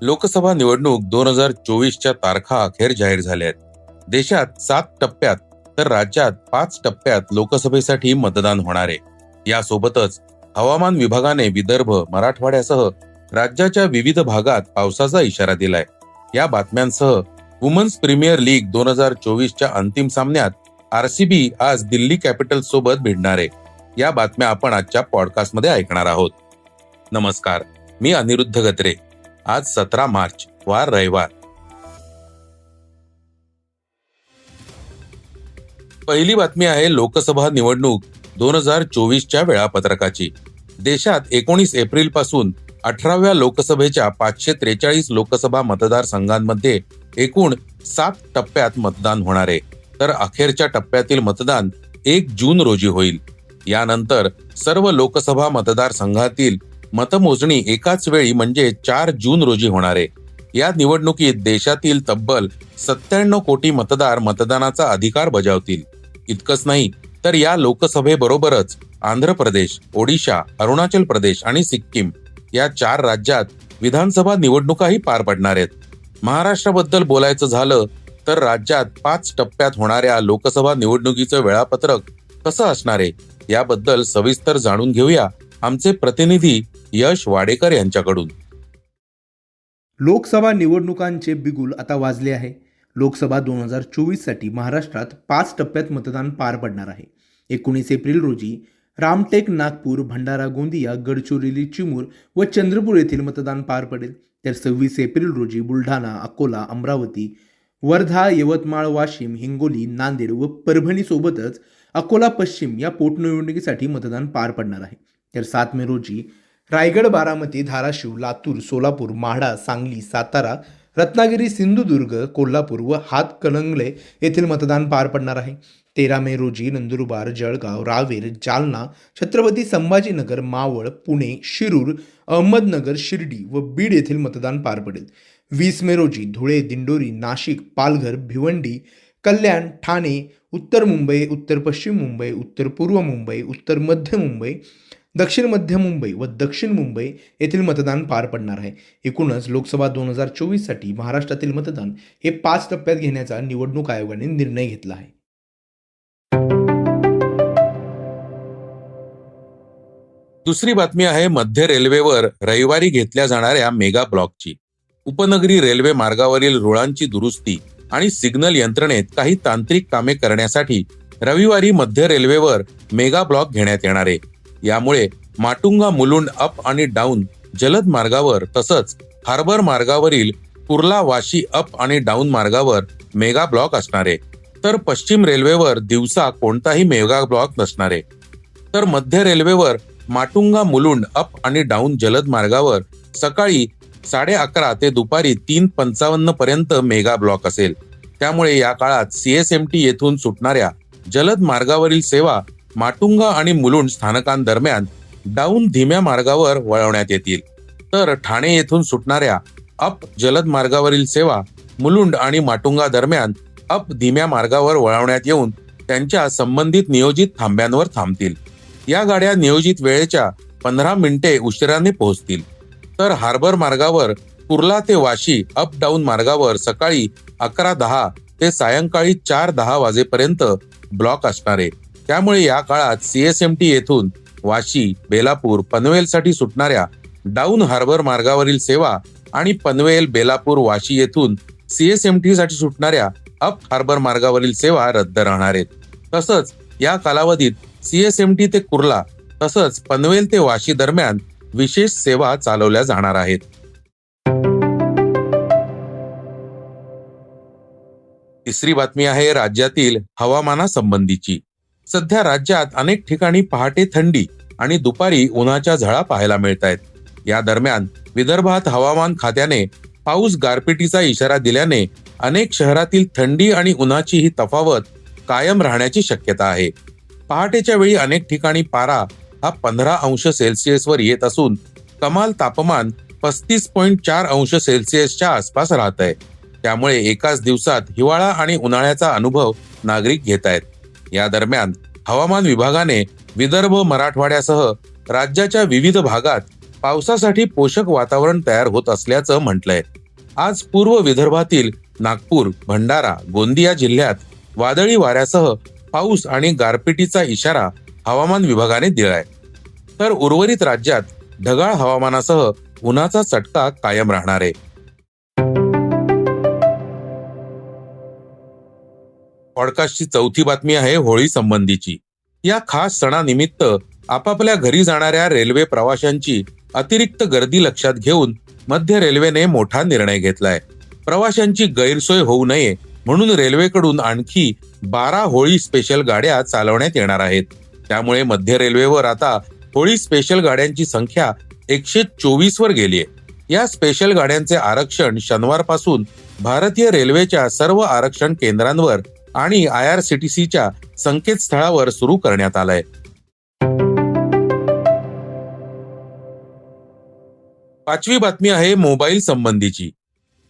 लोकसभा निवडणूक 2024च्या तारखा अखेर जाहीर झाल्या आहेत. देशात 7 टप्प्यात तर राज्यात 5 टप्प्यात लोकसभेसाठी मतदान होणार आहे. यासोबतच हवामान विभागाने विदर्भ, मराठवाड्यासह राज्याच्या विविध भागात पावसाचा इशारा दिलाय. या बातम्यांसह वुमन्स प्रीमियर लीग 2024च्या अंतिम सामन्यात आरसीबी आज दिल्ली कॅपिटल्स सोबत भिडणार आहे. या बातम्या आपण आजच्या पॉडकास्टमध्ये ऐकणार आहोत. नमस्कार, मी अनिरुद्ध गत्रे. आज 17 मार्च, वार रविवार. पहिली बातमी आहे लोकसभा निवडणूक 2024च्या वेळापत्रकाची. देशात 19 एप्रिल पासून 18व्या लोकसभेच्या 543 लोकसभा मतदारसंघांमध्ये एकूण 7 टप्प्यात मतदान होणार आहे. तर अखेरच्या टप्प्यातील मतदान 1 जून रोजी होईल. यानंतर सर्व लोकसभा मतदारसंघातील मतमोजणी एकाच वेळी म्हणजे 4 जून रोजी होणार आहे. या निवडणुकीत देशातील तब्बल 97 कोटी मतदार मतदानाचा अधिकार बजावतील. इतकंच नाही तर या लोकसभेबरोबरच आंध्र प्रदेश, ओडिशा, अरुणाचल प्रदेश आणि सिक्कीम या 4 राज्यात विधानसभा निवडणुकाही पार पडणार आहेत. महाराष्ट्राबद्दल बोलायचं झालं तर राज्यात 5 टप्प्यात होणाऱ्या लोकसभा निवडणुकीचं वेळापत्रक कसं असणार आहे याबद्दल सविस्तर जाणून घेऊया आमचे प्रतिनिधी यश वाडेकर यांच्याकडून. लोकसभा निवडणुकांचे बिगुल आता वाजले आहे. लोकसभा 2024 साठी महाराष्ट्रात 5 टप्प्यात मतदान पार पडणार आहे. 19 एप्रिल रोजी रामटेक, नागपूर, भंडारा, गोंदिया, गडचिरोली, चिमूर व चंद्रपूर येथील मतदान पार पडेल. तर 26 एप्रिल रोजी बुलढाणा, अकोला, अमरावती, वर्धा, यवतमाळ, वाशिम, हिंगोली, नांदेड व परभणी सोबतच अकोला पश्चिम या पोटनिवडणुकीसाठी मतदान पार पडणार आहे. तर 7 मे रोजी रायगड, बारामती, धाराशिव, लातूर, सोलापूर, माढा, सांगली, सातारा, रत्नागिरी, सिंधुदुर्ग, कोल्हापूर व हातकणंगले येथील मतदान पार पडणार आहे. 13 मे रोजी नंदुरबार, जळगाव, रावेर, जालना, छत्रपती संभाजीनगर, मावळ, पुणे, शिरूर, अहमदनगर, शिर्डी व बीड येथील मतदान पार पडेल. 20 मे रोजी धुळे, दिंडोरी, नाशिक, पालघर, भिवंडी, कल्याण, ठाणे, उत्तर मुंबई, उत्तर पश्चिम मुंबई, उत्तर पूर्व मुंबई, उत्तर मध्य मुंबई, दक्षिण मध्य मुंबई व दक्षिण मुंबई येथील मतदान पार पडणार आहे. एकूणच लोकसभा 2024 साठी महाराष्ट्रातील मतदान हे 5 टप्प्यात घेण्याचा निवडणूक आयोगाने निर्णय घेतला आहे. दुसरी बातमी आहे मध्य रेल्वेवर रविवारी घेतल्या जाणाऱ्या मेगा ब्लॉकची. उपनगरी रेल्वे मार्गावरील रुळांची दुरुस्ती आणि सिग्नल यंत्रणेत काही तांत्रिक कामे करण्यासाठी रविवारी मध्य रेल्वेवर मेगा ब्लॉक घेण्यात येणार आहे. यामुळे माटुंगा मुलुंड अप आणि डाऊन जलद मार्गावर तसंच हार्बर मार्गावरील कुर्ला वाशी अप आणि डाऊन मार्गावर मेगा ब्लॉक असणार आहे. तर पश्चिम रेल्वेवर दिवसा कोणताही मेगा ब्लॉक नसणार आहे. तर मध्य रेल्वेवर माटुंगा मुलुंड अप आणि डाऊन जलद मार्गावर सकाळी 11:30 ते दुपारी 3:55 पर्यंत मेगा ब्लॉक असेल. त्यामुळे या काळात सीएसएमटी येथून सुटणाऱ्या जलद मार्गावरील सेवा माटुंगा आणि मुलुंड स्थानकांदरम्यान डाऊन धीम्या मार्गावर वळवण्यात येतील. तर ठाणे येथून सुटणाऱ्या अप जलद मार्गावरील सेवा मुलुंड आणि माटुंगा दरम्यान अप धीम्या मार्गावर वळवण्यात येऊन त्यांच्या संबंधित नियोजित थांब्यांवर थांबतील. या गाड्या नियोजित वेळेच्या 15 मिनिटे उशिराने पोहोचतील. तर हार्बर मार्गावर कुर्ला ते वाशी अप डाऊन मार्गावर सकाळी 11:10 ते सायंकाळी 4:10 वाजेपर्यंत ब्लॉक असणार आहे. त्यामुळे या काळात सीएसएमटी येथून वाशी, बेलापूर, पनवेलसाठी सुटणाऱ्या डाऊन हार्बर मार्गावरील सेवा आणि पनवेल, बेलापूर, वाशी येथून सीएसएमटी साठी सुटणाऱ्या अप हार्बर मार्गावरील सेवा रद्द राहणार आहेत. तसंच या कालावधीत सीएसएमटी ते कुर्ला तसंच पनवेल ते वाशी दरम्यान विशेष सेवा चालवल्या जाणार आहेत. तिसरी बातमी आहे राज्यातील हवामानासंबंधीची. सध्या राज्यात अनेक ठिकाणी पहाटे थंडी आणि दुपारी उन्हाच्या झळा पाहायला मिळत आहेत. या दरम्यान विदर्भात हवामान खात्याने पाऊस, गारपिटीचा इशारा दिल्याने अनेक शहरातील थंडी आणि उन्हाची ही तफावत कायम राहण्याची शक्यता आहे. पहाटेच्या वेळी अनेक ठिकाणी पारा हा 15 अंश सेल्सिअसवर येत असून कमाल तापमान 35.4 अंश सेल्सिअसच्या आसपास राहत आहे. त्यामुळे एकाच दिवसात हिवाळा आणि उन्हाळ्याचा अनुभव नागरिक घेत आहेत. या दरम्यान हवामान विभागाने विदर्भ, मराठवाड्यासह राज्याच्या विविध भागात पावसासाठी पोषक वातावरण तयार होत असल्याचं म्हटलंय. आज पूर्व विदर्भातील नागपूर, भंडारा, गोंदिया जिल्ह्यात वादळी वाऱ्यासह पाऊस आणि गारपिटीचा इशारा हवामान विभागाने दिलाय. तर उर्वरित राज्यात ढगाळ हवामानासह उन्हाचा चटका कायम राहणार आहे. पॉडकास्टची चौथी बातमी आहे होळी संबंधीची. या खास सणानिमित्त आपापल्या घरी जाणाऱ्या रेल्वे प्रवाशांची अतिरिक्त गर्दी लक्षात घेऊन मध्य रेल्वेने मोठा निर्णय घेतलाय. प्रवाशांची गैरसोय होऊ नये म्हणून रेल्वेकडून आणखी 12 होळी स्पेशल गाड्या चालवण्यात येणार आहेत. त्यामुळे मध्य रेल्वेवर आता होळी स्पेशल गाड्यांची संख्या 124 वर गेली आहे. या स्पेशल गाड्यांचे आरक्षण शनिवारपासून भारतीय रेल्वेच्या सर्व आरक्षण केंद्रांवर आणि IRCTCच्या संकेतस्थळावर सुरू करण्यात आलंय. पाचवी बातमी आहे मोबाईल संबंधीची.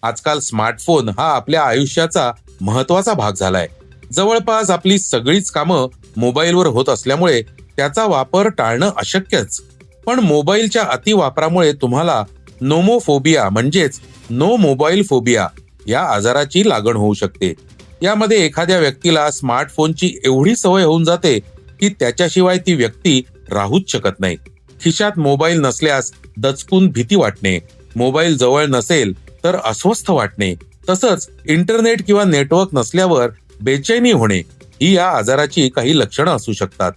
आजकाल स्मार्टफोन हा आपल्या आयुष्याचा महत्वाचा भाग झालाय. जवळपास आपली सगळीच कामं मोबाईलवर होत असल्यामुळे त्याचा वापर टाळणं अशक्यच. पण मोबाईलच्या अतिवापरामुळे तुम्हाला नोमोफोबिया म्हणजेच नो मोबाईल फोबिया या आजाराची लागण होऊ शकते. यामध्ये एखाद्या व्यक्तीला स्मार्टफोनची एवढी सवय होऊन जाते की त्याच्याशिवाय ती व्यक्ती राहूच शकत नाही. खिशात मोबाईल नसल्यास दचकून भीती वाटणे, मोबाईल जवळ नसेल तर अस्वस्थ वाटणे, तसंच इंटरनेट किंवा नेटवर्क नसल्यावर बेचैनी होणे ही या आजाराची काही लक्षणं असू शकतात.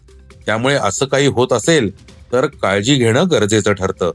त्यामुळे असं काही होत असेल तर काळजी घेणं गरजेचं ठरतं.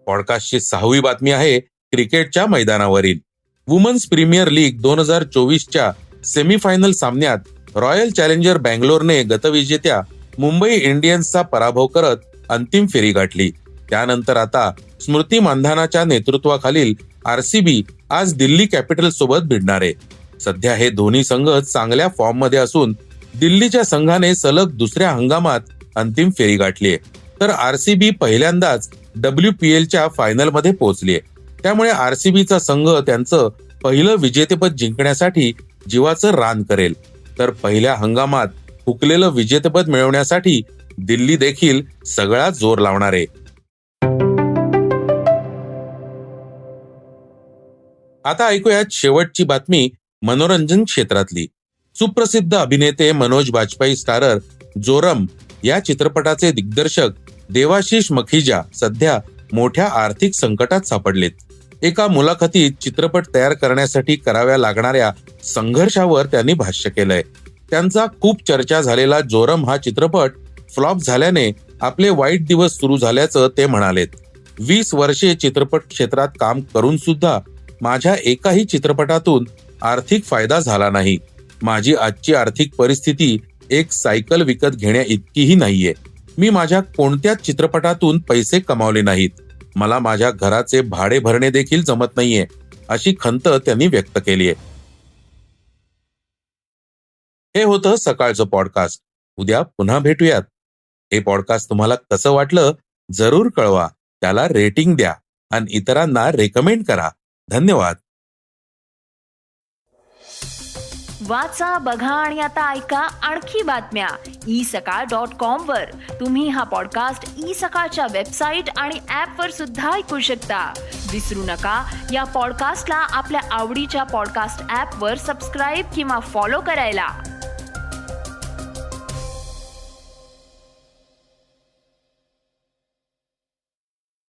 पॉडकास्टची 6वी बातमी आहे क्रिकेटच्या मैदानावरील. वुमन्स प्रीमियर लीग 2024च्या सेमीफायनल सामन्यात रॉयल चॅलेंजर बँगलोरने गतविजेत्या मुंबई इंडियन्सचा पराभव करत अंतिम फेरी गाठली. त्यानंतर आता स्मृती मानधनाच्या नेतृत्वाखालील RCB आज दिल्ली कॅपिटल्स सोबत भिडणार आहे. सध्या हे दोन्ही संघ चांगल्या फॉर्म मध्ये असून दिल्लीच्या संघाने सलग दुसऱ्या हंगामात अंतिम फेरी गाठली आहे. तर RCB पहिल्यांदाच WPLच्या फायनल मध्ये पोहोचली. त्यामुळे RCBचा संघ त्यांचं पहिलं विजेतेपद जिंकण्यासाठी जीवाचं रान करेल. तर पहिल्या हंगामात हुकलेलं विजेतेपद मिळवण्यासाठी दिल्ली देखील सगळा जोर लावणार आहे. आता ऐकूयात शेवटची बातमी मनोरंजन क्षेत्रातली. सुप्रसिद्ध अभिनेते मनोज बाजपेयी स्टारर जोरम या चित्रपटाचे दिग्दर्शक देवाशीष मखीजा सध्या मोठ्या आर्थिक संकटात सापडलेत. एका मुलाखतीत चित्रपट तयार करण्यासाठी कराव्या लागणाऱ्या संघर्षावर त्यांनी भाष्य केलंय. त्यांचा खूप चर्चा झालेला जोरम हा चित्रपट फ्लॉप झाल्याने आपले वाईट दिवस सुरू झाल्याचं ते म्हणालेत. 20 वर्षे चित्रपट क्षेत्रात काम करून सुद्धा माझ्या एकाही चित्रपटातून आर्थिक फायदा झाला नाही. माझी आजची आर्थिक परिस्थिती एक सायकल विकत घेण्या इतकीही नाहीये. मी माझ्या कोणत्याच चित्रपटातून पैसे कमावले नाहीत. मला माझ्या घराचे भाडे भरणे देखील जमत नाहीये, अशी खंत त्यांनी व्यक्त केली आहे. हे होतं सकाळचं पॉडकास्ट. उद्या पुन्हा भेटूयात. हे पॉडकास्ट तुम्हाला कसं वाटलं जरूर कळवा. त्याला रेटिंग द्या आणि इतरांना रेकमेंड करा. धन्यवाद. वाचा, बघा आणि आता ऐका आणखी बातम्या isakal.com वर. तुम्ही हा पॉडकास्ट isakal वेबसाईट आणि ऍप वर सुद्धा ऐकू शकता. विसरू नका, या पॉडकास्टला आपल्या आवडीच्या पॉडकास्ट ऍप वर सबस्क्राईब किंवा फॉलो करायला.